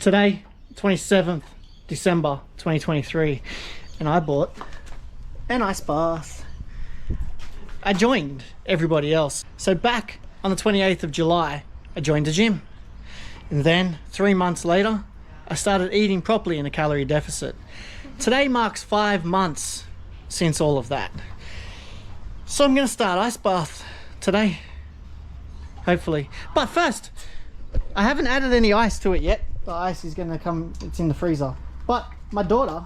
Today, 27th December 2023, and I bought an ice bath. I joined everybody else. So back on the 28th of July, I joined the gym. And then 3 months later, I started eating properly in a calorie deficit. Today marks 5 months since all of that. So I'm gonna start ice bath today, hopefully. But first, I haven't added any ice to it yet. The ice is gonna come, it's in the freezer. But my daughter,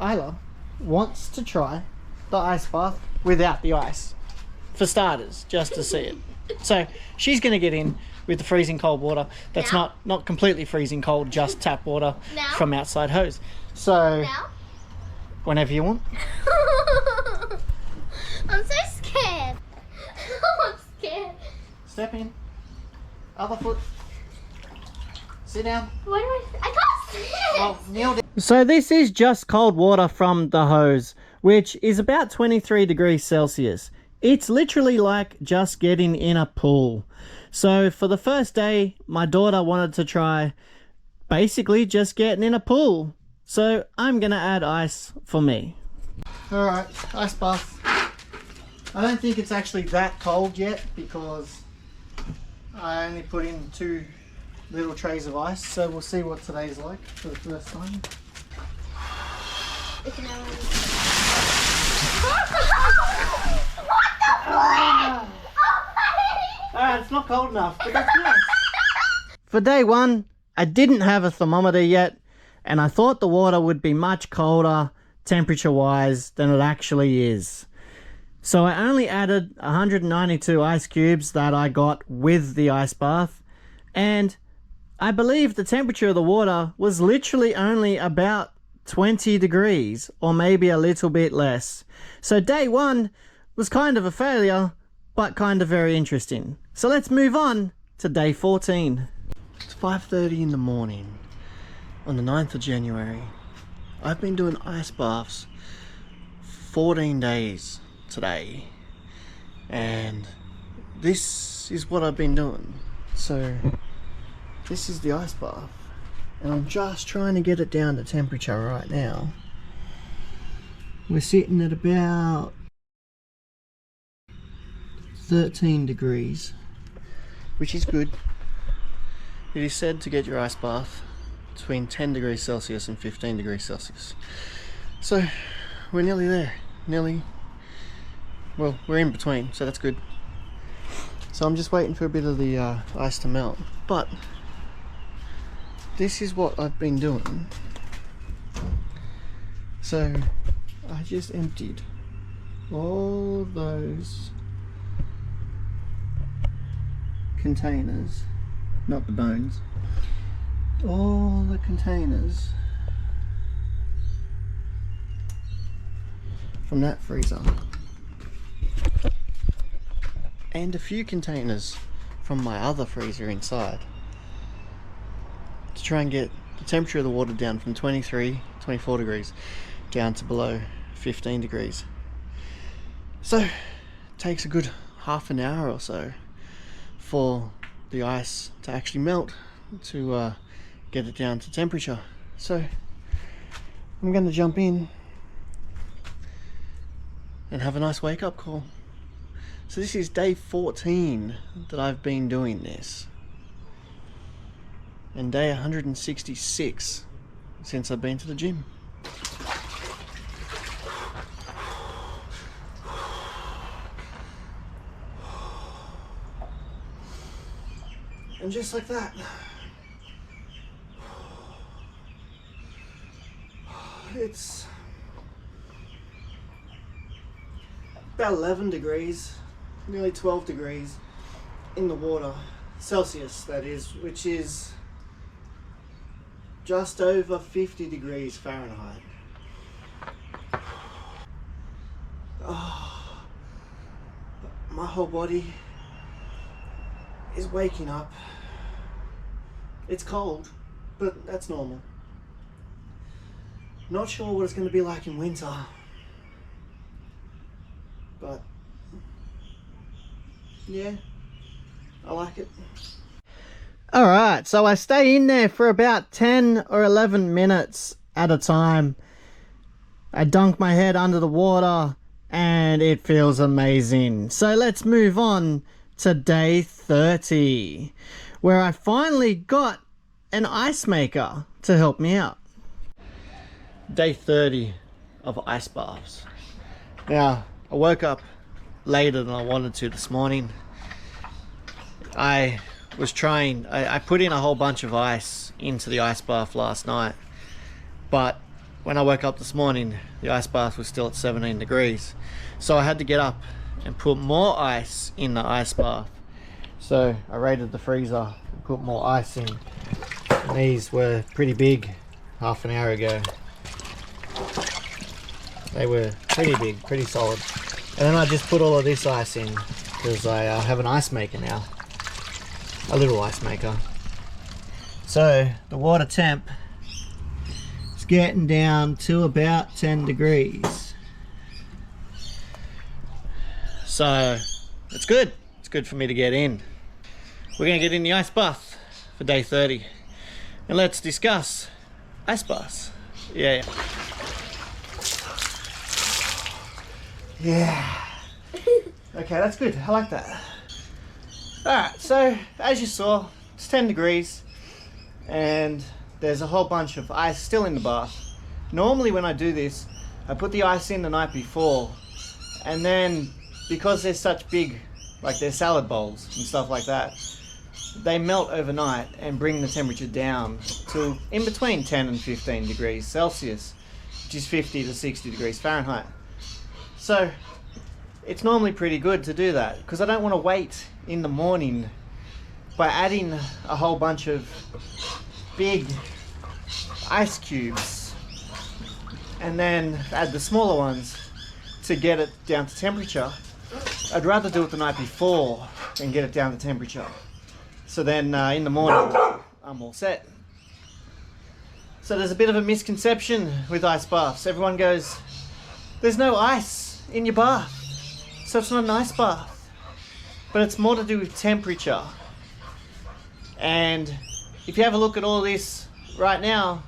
Isla, wants to try the ice bath without the ice. For starters, just to see it. So she's gonna get in with the freezing cold water. That's not completely freezing cold, just tap water from outside hose. So, whenever you want. I'm so scared. I'm scared. Step in. Other foot. Sit down. I can't see it. Oh, kneel down. So this is just cold water from the hose, which is about 23 degrees Celsius. It's literally like just getting in a pool. So for the first day, my daughter wanted to try basically just getting in a pool. So I'm gonna add ice for me. All right, ice bath. I don't think it's actually that cold yet because I only put in 2 little trays of ice. So we'll see what today's like for the first time. Alright, it's not cold enough, but that's nice. For day 1, I didn't have a thermometer yet, and I thought the water would be much colder temperature-wise than it actually is. So I only added 192 ice cubes that I got with the ice bath, and I believe the temperature of the water was literally only about 20 degrees, or maybe a little bit less. So day 1 was kind of a failure, but kind of very interesting. So let's move on to day 14. It's 5:30 in the morning on the 9th of January. I've been doing ice baths 14 days today, and this is what I've been doing. So this is the ice bath, and I'm just trying to get it down to temperature right now. We're sitting at about 13 degrees, which is good. It is said to get your ice bath between 10 degrees Celsius and 15 degrees Celsius. So we're nearly there. Well, we're in between, so that's good. So I'm just waiting for a bit of the ice to melt. But this is what I've been doing. So I just emptied all those containers, not the bones, all the containers from that freezer, and a few containers from my other freezer inside, to try and get the temperature of the water down from 24 degrees down to below 15 degrees. So it takes a good half an hour or so for the ice to actually melt to get it down to temperature. So I'm going to jump in and have a nice wake up call. So this is day 14 that I've been doing this, and day 166 since I've been to the gym. And just like that, it's about 11 degrees, nearly 12 degrees in the water, Celsius that is, which is just over 50 degrees Fahrenheit. Oh, my whole body is waking up. It's cold, but that's normal. Not sure what it's going to be like in winter, but yeah, I like it. Alright, so I stay in there for about 10 or 11 minutes at a time. I dunk my head under the water and it feels amazing. So let's move on to day 30, where I finally got an ice maker to help me out. Day 30 of ice baths. Now, I woke up later than I wanted to this morning. I put in a whole bunch of ice into the ice bath last night, but when I woke up this morning, the ice bath was still at 17 degrees. So I had to get up and put more ice in the ice bath. So I raided the freezer and put more ice in. And these were pretty big half an hour ago. They were pretty big, pretty solid. And then I just put all of this ice in because I have an ice maker now. A little ice maker. So the water temp is getting down to about 10 degrees. So it's good. It's good for me to get in. We're going to get in the ice bath for day 30. And let's discuss ice baths. Yeah. Yeah. Okay, that's good. I like that. Alright, so as you saw, it's 10 degrees and there's a whole bunch of ice still in the bath. Normally when I do this, I put the ice in the night before, and then because they're such big, like they're salad bowls and stuff like that, they melt overnight and bring the temperature down to in between 10 and 15 degrees Celsius, which is 50 to 60 degrees Fahrenheit. So it's normally pretty good to do that because I don't want to wait in the morning by adding a whole bunch of big ice cubes and then add the smaller ones to get it down to temperature. I'd rather do it the night before and get it down to temperature. So then in the morning I'm all set. So there's a bit of a misconception with ice baths. Everyone goes, there's no ice in your bath, so it's not an ice bath. But it's more to do with temperature. And if you have a look at all this right now,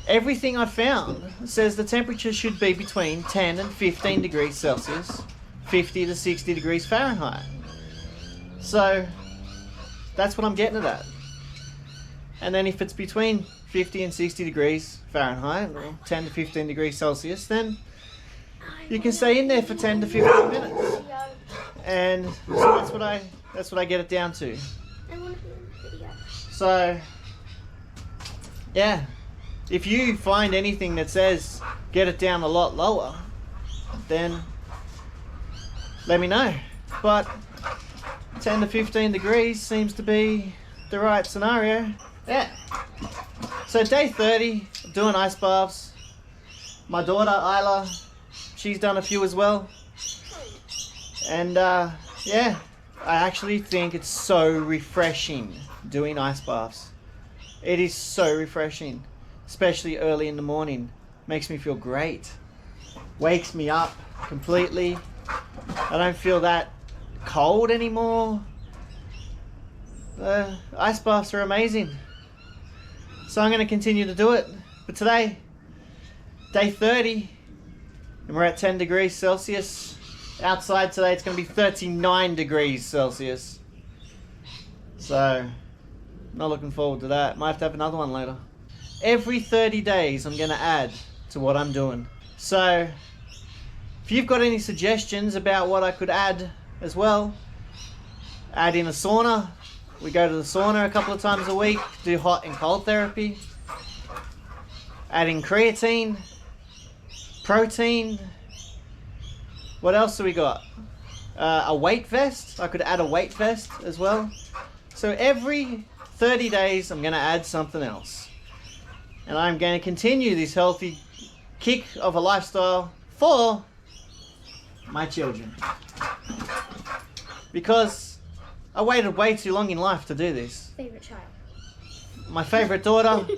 everything I found says the temperature should be between 10 and 15 degrees Celsius, 50 to 60 degrees Fahrenheit. So that's what I'm getting at. And then if it's between 50 and 60 degrees Fahrenheit, or 10 to 15 degrees Celsius, then you can stay in there for 10 to 15 minutes. And so that's what I get it down to. So yeah, if you find anything that says get it down a lot lower, then let me know. But 10 to 15 degrees seems to be the right scenario. Yeah. So day 30, doing ice baths. My daughter Isla, she's done a few as well. And yeah, I actually think it's so refreshing doing ice baths. It is so refreshing, especially early in the morning. Makes me feel great. Wakes me up completely. I don't feel that cold anymore. Ice baths are amazing. So I'm going to continue to do it. But today, day 30, and we're at 10 degrees Celsius. Outside today it's going to be 39 degrees Celsius. So, not looking forward to that. Might have to have another one later. Every 30 days I'm going to add to what I'm doing. So, if you've got any suggestions about what I could add as well, add in a sauna. We go to the sauna a couple of times a week, do hot and cold therapy. Add in creatine, protein. What else do we got? A weight vest. I could add a weight vest as well. So every 30 days I'm going to add something else. And I'm going to continue this healthy kick of a lifestyle for my children. Because I waited way too long in life to do this. Favorite child. My favorite daughter,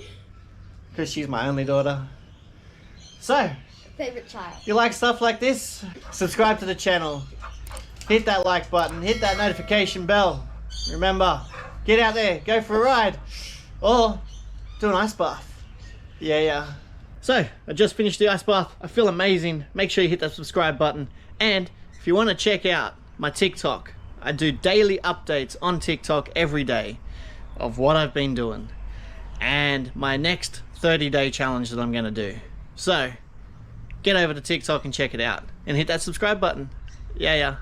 because she's my only daughter. So, Favorite child. if you like stuff like this, subscribe to the channel. Hit that like button, hit that notification bell. Remember, Get out there, go for a ride, or do an ice bath. Yeah. So, I just finished the ice bath. I feel amazing. Make sure you hit that subscribe button. And if you want to check out my TikTok, I do daily updates on TikTok every day of what I've been doing and my next 30-day challenge that I'm going to do. So, get over to TikTok and check it out. And hit that subscribe button. Yeah.